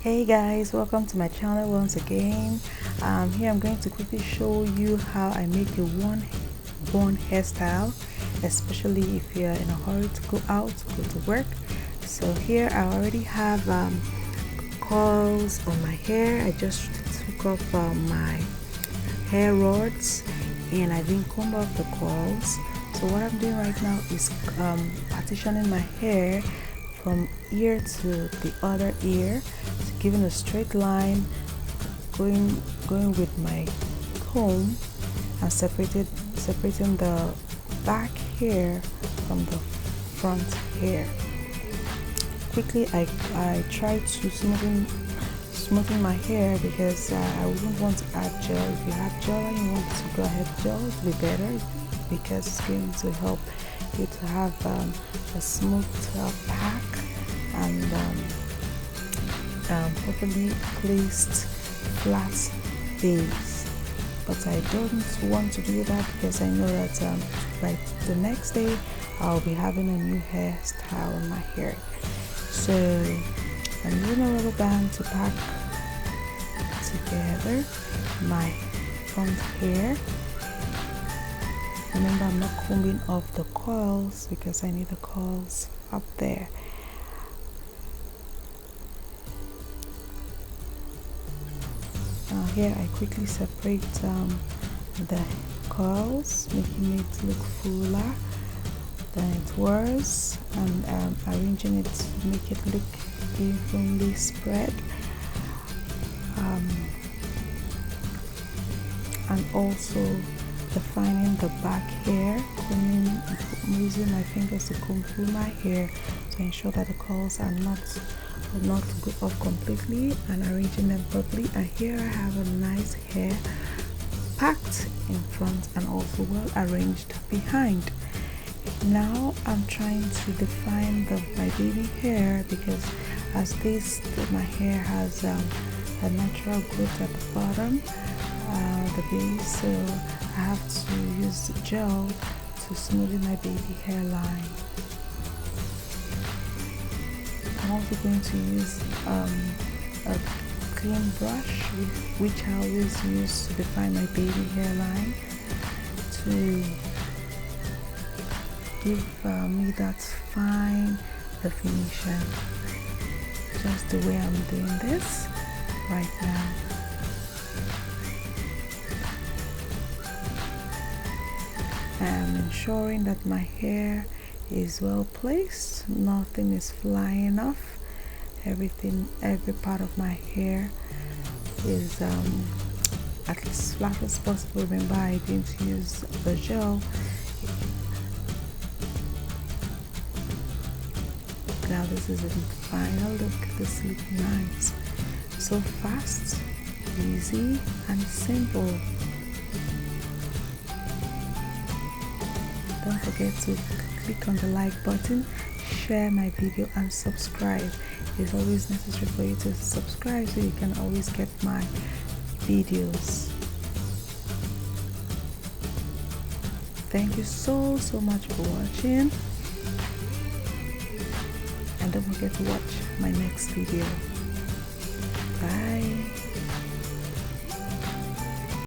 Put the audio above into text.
Hey guys, welcome to my channel once again. Here I'm going to quickly show you how I make a one bun hairstyle, especially if you're in a hurry to go out, go to work. So here I already have curls on my hair. I just took off my hair rods and I didn't comb off the curls. So what I'm doing right now is partitioning my hair from ear to the other ear, giving a straight line, going with my comb and separating the back hair from the front hair. Quickly I try to smoothen my hair because I wouldn't want to add gel. If you have gel and you want to go ahead, gel will be better because it's going to help you to have a smooth pack and properly placed flat base. But I don't want to do that because I know that by the next day I'll be having a new hairstyle on my hair. So I'm using a rubber band to pack together my front hair. Remember, I'm not combing off the coils because I need the coils up there. Here I quickly separate the coils, making it look fuller than it was, and arranging it to make it look evenly spread. And also defining the back hair, using my fingers to comb through my hair to ensure that the curls are not go off completely, and arranging them properly. And here I have a nice hair packed in front and also well arranged behind. Now I'm trying to define my baby hair because as my hair has a natural growth at the bottom, the base, so I have to use gel to smoothen my baby hairline. I'm also going to use a clean brush, which I always use to define my baby hairline, to give me that fine definition, just the way I'm doing this right now. I'm ensuring that my hair is well placed, nothing is flying off. Every part of my hair is at least flat as possible. Remember, I didn't use the gel. Now this is the final look. This looks nice, so fast, easy and simple. Don't forget to click on the like button, share my video and subscribe. It's always necessary for you to subscribe so you can always get my videos. Thank you so much for watching, and don't forget to watch my next video. Bye.